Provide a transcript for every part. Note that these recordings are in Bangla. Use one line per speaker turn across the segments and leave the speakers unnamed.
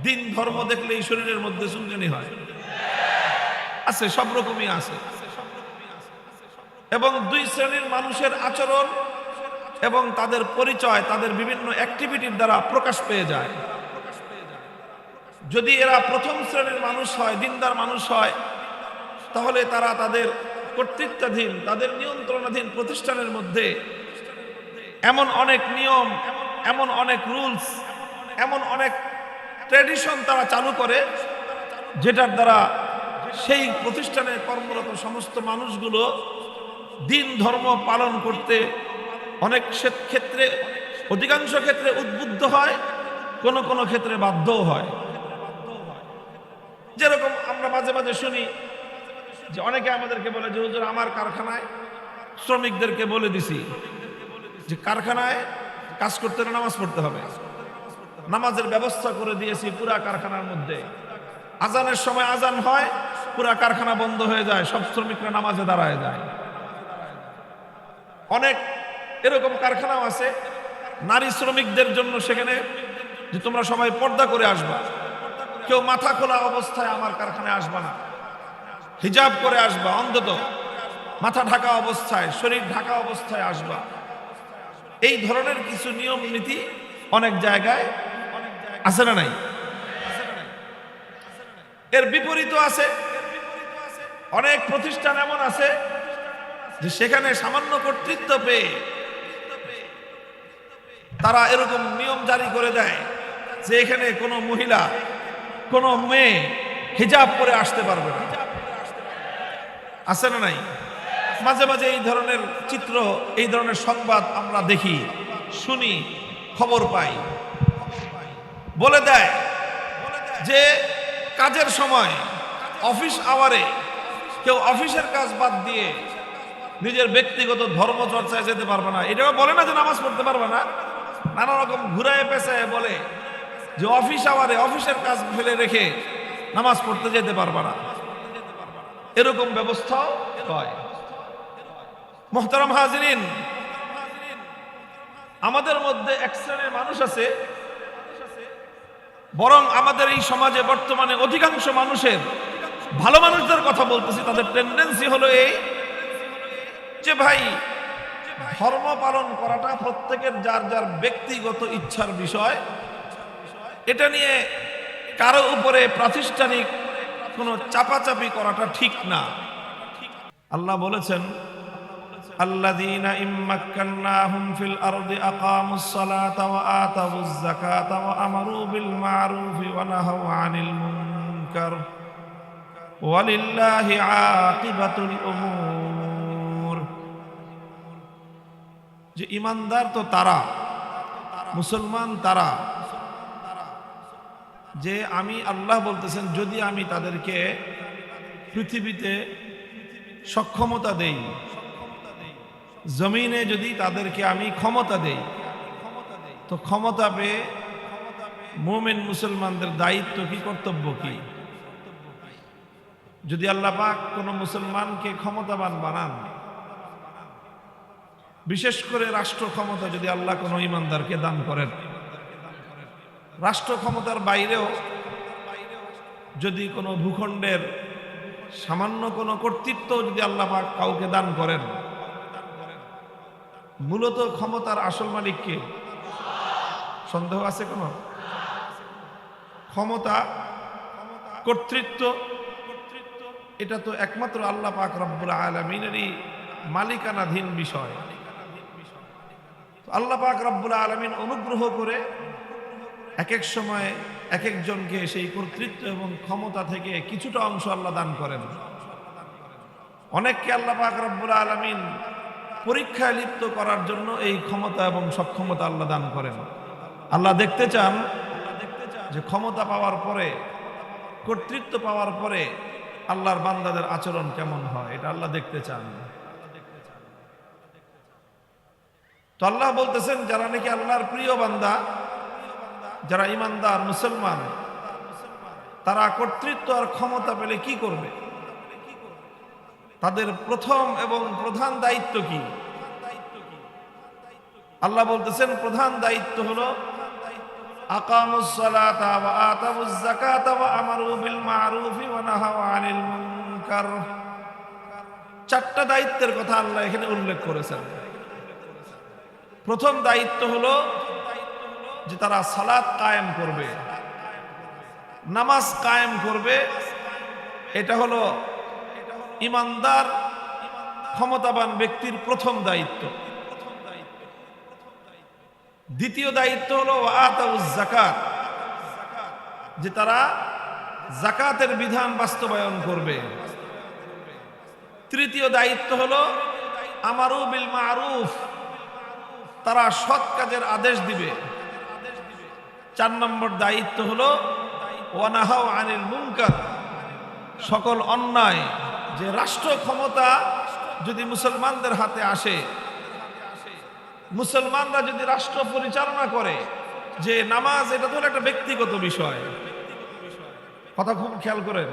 দিন ধর্ম দেখলে এই শরীরের মধ্যে চুলকানি হয়, আছে, সব রকমই আছে। এবং দুই শ্রেণীর মানুষের আচরণ এবং তাদের পরিচয় তাদের বিভিন্ন অ্যাক্টিভিটির দ্বারা প্রকাশ পেয়ে যায়। যদি এরা প্রথম শ্রেণীর মানুষ হয়, দিনদার মানুষ হয়, তাহলে তারা তাদের কর্তৃত্বাধীন, তাদের নিয়ন্ত্রণাধীন প্রতিষ্ঠানের মধ্যে এমন অনেক নিয়ম, এমন অনেক রুলস, এমন অনেক ট্র্যাডিশন তারা চালু করে, যেটার দ্বারা সেই প্রতিষ্ঠানে কর্মরত সমস্ত মানুষগুলো দিন ধর্ম পালন করতে অনেক ক্ষেত্রে, অধিকাংশ ক্ষেত্রে উদ্বুদ্ধ হয়, কোনো কোনো ক্ষেত্রে বাধ্যও হয়। যেরকম আমরা মাঝে মাঝে শুনি যে অনেকে আমাদেরকে বলে যে হুজুর আমার কারখানায় শ্রমিকদেরকে বলে দিছি যে কারখানায় কাজ করতে হলে নামাজ পড়তে হবে, নামাজের ব্যবস্থা করে দিয়েছি পুরা কারখানার মধ্যে। আজানের সময় আজান হয়, পুরা কারখানা বন্ধ হয়ে যায়, সব শ্রমিকরা নামাজে দাঁড়ায় যায়। অনেক এরকম কারখানাও আছে নারী শ্রমিকদের জন্য, সেখানে যে তোমরা সবাই পর্দা করে আসবা, কেউ মাথা খোলা অবস্থায় আমার কারখানায় আসবা না, হিজাব করে আসবা, অন্তত মাথা ঢাকা অবস্থায়, শরীর ঢাকা অবস্থায় আসবা। এই ধরনের কিছু নিয়ম নীতি অনেক জায়গায় আছে না নাই? এর বিপরীত আছে, অনেক প্রতিষ্ঠান এমন আছে যে সেখানে সামান্য কর্তৃত্ব পেয়ে তারা এরকম নিয়ম জারি করে দেয় যে এখানে কোনো মহিলা, কোনো মেয়ে হিজাব পরে আসতে পারবে না। আছে না নাই? মাঝে মাঝে এই ধরনের চিত্র, এই ধরনের সংবাদ আমরা দেখি, শুনি, খবর পাই। বলে দেয় যে কাজের সময়, অফিস আওয়ারে কেউ অফিসের কাজ বাদ দিয়ে নিজের ব্যক্তিগত ধর্ম চর্চায় যেতে পারবে না। এটাও বলে না যে নামাজ পড়তে পারবে না, নানা রকম ঘুরায় পেঁচায় বলে যে অফিস আওয়ারে অফিসের কাজ ফেলে রেখে নামাজ পড়তে যেতে পারবে না। এরকম ব্যবস্থাও হয়। মুহতারাম হাজিরিন, আমাদের মধ্যে এক শ্রেণীর মানুষ আছে, বরং আমাদের এই সমাজে বর্তমানে অধিকাংশ মানুষের, ভালো মানুষদের কথা বলতেছি, তাদের টেন্ডেন্সি হলো এই যে ভাই ধর্ম পালন করাটা প্রত্যেকের যার যার ব্যক্তিগত ইচ্ছার বিষয়, এটা নিয়ে কারো উপরে প্রাতিষ্ঠানিক কোনো চাপাচাপি করাটা ঠিক না। আল্লাহ বলেছেন, আল্লাযীনা ইম্মাক্কান্নাহুম ফিল আরদি আকামুস সালাতা ওয়া আতাউয যাকাতা ওয়া আমারু বিল মা'রুফি ওয়া নাহাউ আনিল মুনকার ওয়ালিল্লাহি আকিবাতুল উমুর। যে ঈমানদার তো তারা, মুসলমান তারা, যে আমি আল্লাহ বলতেছেন যদি আমি তাদেরকে পৃথিবীতে সক্ষমতা দেই, জমিনে যদি তাদেরকে আমি ক্ষমতা দেই, তো ক্ষমতা পেয়ে মুমিন মুসলমানদের দায়িত্ব কি, কর্তব্য কি? যদি আল্লাহ পাক কোনো মুসলমানকে ক্ষমতাবান বানান, বিশেষ করে রাষ্ট্র ক্ষমতা যদি আল্লাহ কোনো ঈমানদারকে দান করেন, রাষ্ট্র ক্ষমতার বাইরেও যদি কোনো ভূখণ্ডের সামান্য কোনো কর্তৃত্ব যদি আল্লাহ পাক কাউকে দান করেন, মূলত ক্ষমতার আসল মালিক কে? সন্দেহ আছে কোন? ক্ষমতা, কর্তৃত্ব, এটা তো একমাত্র আল্লাহ পাক রব্বুল আলামিনেরই মালিকানাধীন বিষয়। আল্লাহ পাক রব্বুল আলামিন অনুগ্রহ করে এক এক সময় এক একজনকে সেই কর্তৃত্ব এবং ক্ষমতা থেকে কিছুটা অংশ আল্লাহ দান করেন। অনেককে আল্লাহ পাক রব্বুল আলামিন পরীক্ষায় লিপ্ত করার জন্য এই ক্ষমতা এবং সক্ষমতা আল্লাহ দান করেন। আল্লাহ দেখতে চান যে ক্ষমতা পাওয়ার পরে, কর্তৃত্ব পাওয়ার পরে আল্লাহর বান্দাদের আচরণ কেমন হয়, এটা আল্লাহ দেখতে চান। তো আল্লাহ বলতেছেন যারা নাকি আল্লাহর প্রিয় বান্দা, যারা ঈমানদার মুসলমান, তারা কর্তৃত্ব আর ক্ষমতা পেলে কি করবে? তাদের প্রথম এবং প্রধান দায়িত্ব কি? আল্লাহ বলতেছেন প্রধান দায়িত্ব হলো আকামুস সালাতা ওয়া আতাবুজ যাকাতা ওয়া আমারু বিল মারুফি ওয়া নাহাউ আনিল মুনকার। চারটা দায়িত্বের কথা আল্লাহ এখানে উল্লেখ করেছেন। প্রথম দায়িত্ব হলো যে তারা সালাত কায়েম করবে, নামাজ কায়েম করবে। এটা হলো ইমানদার ক্ষমতাবান ব্যক্তির প্রথম দায়িত্ব। দ্বিতীয় দায়িত্ব হলো আতাউজ যাকাত, যে তারা যাকাতের বিধান বাস্তবায়ন করবে। তৃতীয় দায়িত্ব হলো আমারু বিল মারুফ, তারা সৎ কাজের আদেশ দিবে। 4 নম্বর দায়িত্ব হলো ওয়া নাহাউ আনিল মুনকার, সকল অন্যায়, যে রাষ্ট্র ক্ষমতা যদি মুসলমানদের হাতে আসে, মুসলমানরা যদি রাষ্ট্র পরিচালনা করে, যে নামাজ এটা তো একটা ব্যক্তিগত বিষয়, কথা খুব খেয়াল করেন।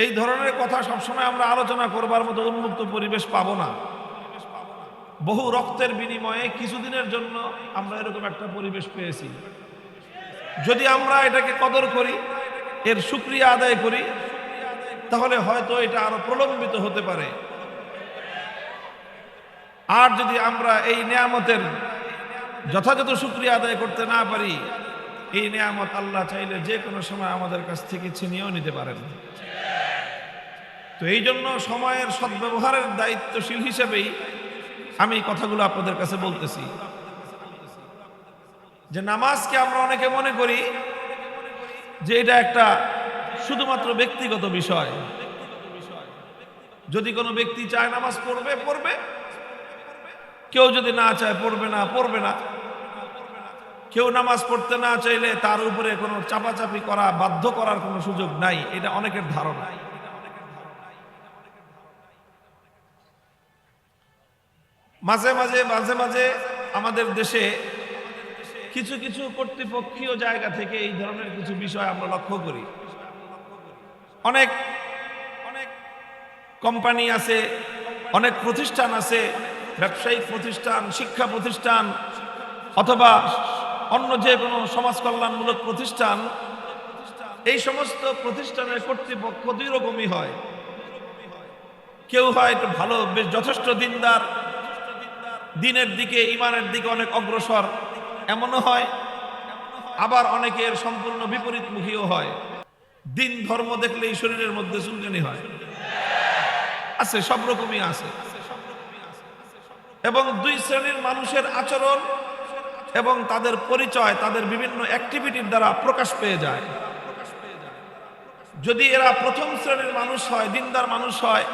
এই ধরনের কথা সবসময় আমরা আলোচনা করবার মতো উন্মুক্ত পরিবেশ পাবো না। বহু রক্তের বিনিময়ে কিছুদিনের জন্য আমরা এরকম একটা পরিবেশ পেয়েছি। যদি আমরা এটাকে কদর করি, এর শুকরিয়া আদায় করি, তাহলে হয়তো এটা আরো প্রলম্বিত হতে পারে। আর যদি আমরা এই নিয়ামতের যথাযথ শুকরিয়া আদায় করতে না পারি, এই নিয়ামত আল্লাহ চাইলে যে কোনো সময় আমাদের কাছ থেকে ছিনিয়েও নিতে পারেন। তো এই জন্য সময়ের সদ্ব্যবহারের দায়িত্বশীল হিসেবেই আমি কথাগুলো আপনাদের কাছে বলতেছি। যে নামাজকে আমরা অনেকে মনে করি যে এটা একটা শুধুমাত্র ব্যক্তিগত বিষয়। যদি কোনো ব্যক্তি চায় নামাজ পড়বে পড়বে, কেউ যদি না চায় পড়বে না। কেউ নামাজ পড়তে না চাইলে তার উপরে কোনো চাপাচাপি করা, বাধ্য করার কোনো সুযোগ নাই, এটা অনেকের ধারণা। মাঝে মাঝে আমাদের দেশে কিছু কিছু কর্তৃপক্ষীয় জায়গা থেকে এই ধরনের কিছু বিষয় আমরা লক্ষ্য করি। অনেক কোম্পানি আছে, অনেক প্রতিষ্ঠান আছে, ব্যবসায়িক প্রতিষ্ঠান, শিক্ষা প্রতিষ্ঠান অথবা অন্য যে কোনো সমাজ কল্যাণমূলক প্রতিষ্ঠান, এই সমস্ত প্রতিষ্ঠানের কর্তৃপক্ষ দুই রকমই হয়। কেউ হয় একটু ভালো, বেশ যথেষ্ট দিনদার, দিনের দিকে, ইমানের দিকে অনেক অগ্রসর, এমনও হয়। আবার অনেকের সম্পূর্ণ বিপরীতমুখীও হয়। দিন ধর্ম দেখলেই শরীরের মধ্যে চুলকানি হয়, আছে, সব রকমই আছে। এবং দুই শ্রেণীর মানুষের আচরণ এবং তাদের পরিচয় তাদের বিভিন্ন অ্যাক্টিভিটির দ্বারা প্রকাশ পেয়ে যায়। যদি এরা প্রথম শ্রেণীর মানুষ হয়, দিনদার মানুষ হয়,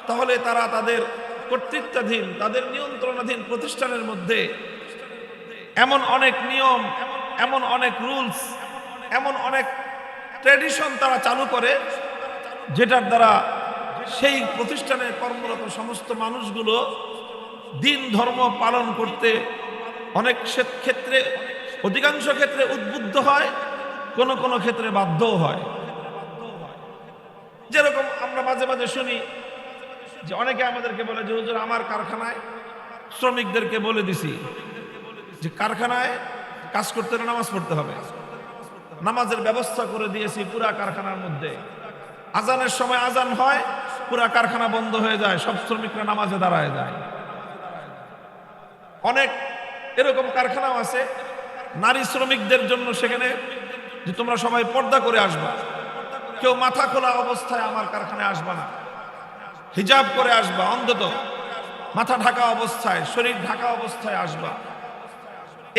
তাহলে তারা তাদের কর্তৃত্বাধীন, তাদের নিয়ন্ত্রণাধীন প্রতিষ্ঠানের মধ্যে এমন অনেক নিয়ম, এমন অনেক রুলস, এমন অনেক ট্র্যাডিশন তারা চালু করে, যেটার দ্বারা সেই প্রতিষ্ঠানে কর্মরত সমস্ত মানুষগুলো দিন ধর্ম পালন করতে অনেক ক্ষেত্রে, অধিকাংশ ক্ষেত্রে উদ্বুদ্ধ হয়, কোন কোন ক্ষেত্রে বাধ্যও হয়। যেরকম আমরা মাঝে মাঝে শুনি যে অনেকে আমাদেরকে বলে যে হুজুর, আমার কারখানায় শ্রমিকদেরকে বলে দিছি যে কারখানায় কাজ করতে হলে নামাজ পড়তে হবে, নামাজের ব্যবস্থা করে দিয়েছি পুরা কারখানার মধ্যে। আজানের সময় আজান হয়, পুরা কারখানা বন্ধ হয়ে যায়, সব শ্রমিকরা নামাজে দাঁড়ায় যায়। অনেক এরকম কারখানাও আছে নারী শ্রমিকদের জন্য, সেখানে যে তোমরা সবাই পর্দা করে আসবা, কেউ মাথা খোলা অবস্থায় আমার কারখানায় আসবা না, হিজাব করে আসবা, অন্তত মাথা ঢাকা অবস্থায়, শরীর ঢাকা অবস্থায় আসবা।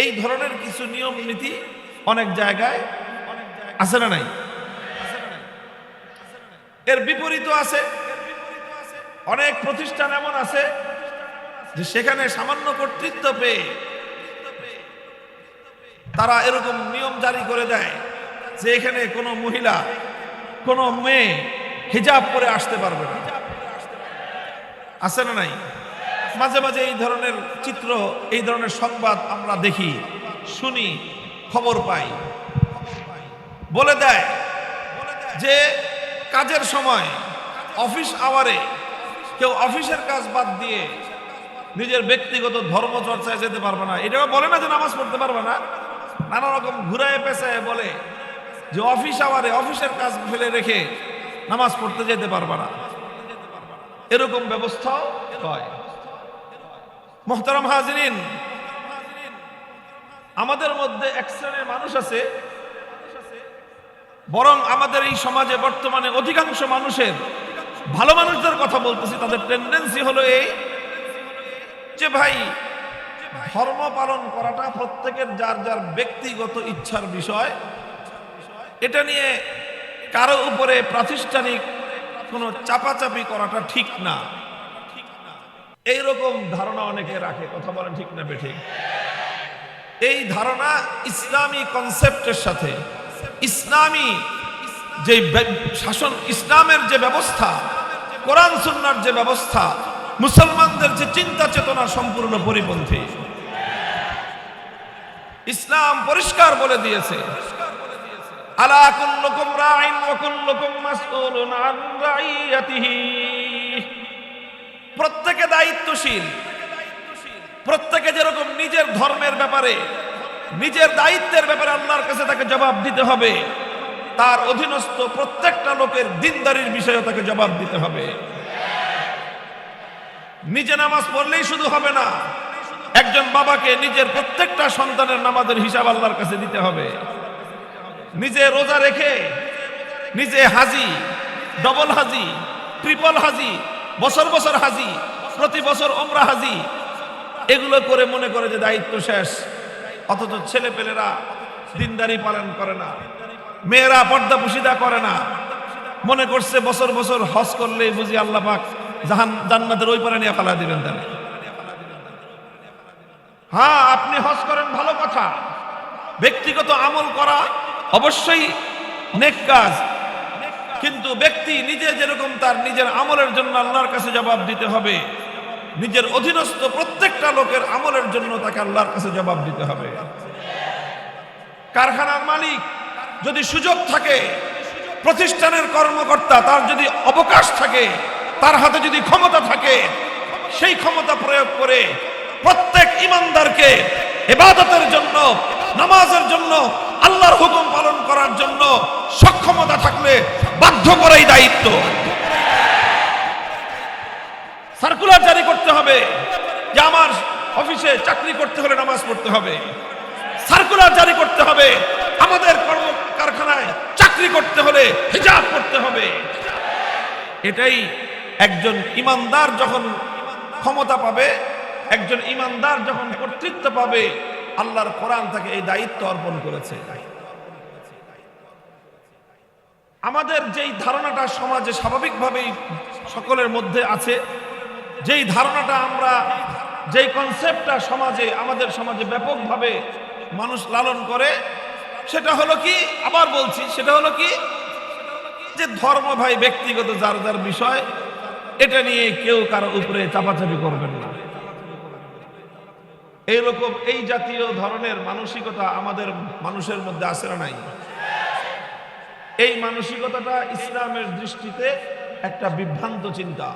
এই ধরনের কিছু নিয়ম নীতি অনেক জায়গায় আছে না নাই? এর বিপরীত আছে। অনেক প্রতিষ্ঠান এমন আছে যে সেখানে সামান্য কর্তৃত্ব পেয়ে তারা এরকম নিয়ম জারি করে দেয় যে এখানে কোনো মহিলা, কোনো মেয়ে হিজাব পরে আসতে পারবে না। আছে না নাই? মাঝে মাঝে এই ধরনের চিত্র, এই ধরনের সংবাদ আমরা দেখি, শুনি, খবর পাই। বলে দেয় যে কাজের সময়, অফিস আওয়ারে কেউ অফিসের কাজ বাদ দিয়ে নিজের ব্যক্তিগত ধর্ম চর্চায় যেতে পারবে না। এটাও বলে না যে নামাজ পড়তে পারবে না, নানা রকম ঘুরায় পেঁচায় বলে যে অফিস আওয়ারে অফিসের কাজ ফেলে রেখে নামাজ পড়তে যেতে পারবে না, এরকম ব্যবস্থাও হয়। মুহতারাম হাজিরিন, আমাদের মধ্যে এক শ্রেণীর মানুষ আছে, বরং আমাদের এই সমাজে বর্তমানে অধিকাংশ মানুষের, ভালো মানুষদের কথা বলতেছি, তাদের টেন্ডেন্সি হলো এই যে ভাই ধর্ম পালন করাটা প্রত্যেকের যার যার ব্যক্তিগত ইচ্ছার বিষয়, এটা নিয়ে কারো উপরে প্রাতিষ্ঠানিক কোনো চাপাচাপি করাটা ঠিক না, এইরকম ধারণা অনেকে রাখে। কথা বলেন ঠিক না বেঠিক? এই ধারণা ইসলামী কনসেপ্টের সাথে, ইসলামী যে শাসন, ইসলামের যে ব্যবস্থা, কোরআন সুন্নাহর যে ব্যবস্থা, মুসলমানদের যে চিন্তা চেতনা সম্পূর্ণ পরিপন্থী। ইসলাম পরিষ্কার বলে দিয়েছে, আলা কুল্লুকুম রাইন ওয়া কুল্লুকুম মাসউলুন আন রাইয়াতিহি, প্রত্যেকে দায়িত্বশীল। প্রত্যেকে যেরকম নিজের ধর্মের ব্যাপারে, নিজের দায়িত্বের ব্যাপারে আল্লাহর কাছে তাকে জবাব দিতে হবে, তার অধীনস্থ প্রত্যেকটা লোকের দিনদারির বিষয়ে তাকে জবাব দিতে হবে। নিজে নামাজ পড়লেই শুধু হবে না, একজন বাবাকে নিজের প্রত্যেকটা সন্তানের নামাজের হিসাব আল্লাহর কাছে দিতে হবে। নিজে রোজা রেখে নিজে হাজি, ডবল হাজি, ট্রিপল হাজি, বছর বছর হাজি, প্রতি বছর ওমরা হাজি, এগুলো করে মনে করে যে দায়িত্ব শেষ, অথচ ছেলে পেলেরা দিনদারি পালন করে না, মেয়েরা পর্দা পুশিদা করে না, মনে করছে বছর বছর হজ করলেই বুঝি আল্লাহ পাক জান্নাতের ওই পারে নিয়ে ফেলা দিবেন। তাহলে হ্যাঁ, আপনি হজ করেন, ভালো কথা, ব্যক্তিগত আমল করা অবশ্যই নেক কাজ, কিন্তু ব্যক্তি নিজে যেরকম তার নিজের আমলের জন্য আল্লাহর কাছে জবাব দিতে হবে, নিজের অধীনস্থ প্রত্যেকটা লোকের আমলের জন্য তাকে আল্লাহর কাছে জবাব দিতে হবে। কারখানার মালিক যদি সুযোগ থাকে, প্রতিষ্ঠানের কর্মকর্তা তার যদি অবকাশ থাকে, তার হাতে যদি ক্ষমতা থাকে, সেই ক্ষমতা প্রয়োগ করে প্রত্যেক ইমানদারকে ইবাদতের জন্য, নামাজের জন্য, আল্লাহর হুকুম পালন করার জন্য সক্ষমতা থাকলে বাধ্য করাই দায়িত্ব। সার্কুলার জারি করতে হবে যে আমার অফিসে চাকরি করতে হলে নামাজ পড়তে হবে, সার্কুলার জারি করতে হবে আমাদের কর্ম কারখানায় চাকরি করতে হলে হিজাব করতে হবে। এটাই একজন ইমানদার যখন ক্ষমতা পাবে, একজন ইমানদার যখন কর্তৃত্ব পাবে, আল্লাহর কোরআন তাকে এই দায়িত্ব অর্পণ করেছে। আমাদের যেই ধারণাটা সমাজে স্বাভাবিকভাবেই সকলের মধ্যে আছে, যেই ধারণাটা আমরা, যেই কনসেপ্টটা সমাজে, আমাদের সমাজে ব্যাপকভাবে মানুষ লালন করে, সেটা হলো কি, আবার বলছি, সেটা হলো কি যে ধর্ম ভাই ব্যক্তিগত যার যার বিষয়, এটা নিয়ে কেউ কারো উপরে চাপাচাপি করবেন না। এইরকম এই জাতীয় ধরনের মানসিকতা আমাদের মানুষের মধ্যে আছে না নাই? এই মানসিকতাটা ইসলামের দৃষ্টিতে একটা বিভ্রান্ত চিন্তা।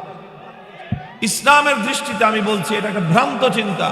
ইসলামের দৃষ্টিতে আমি বলছি এটা একটা ভ্রান্ত চিন্তা।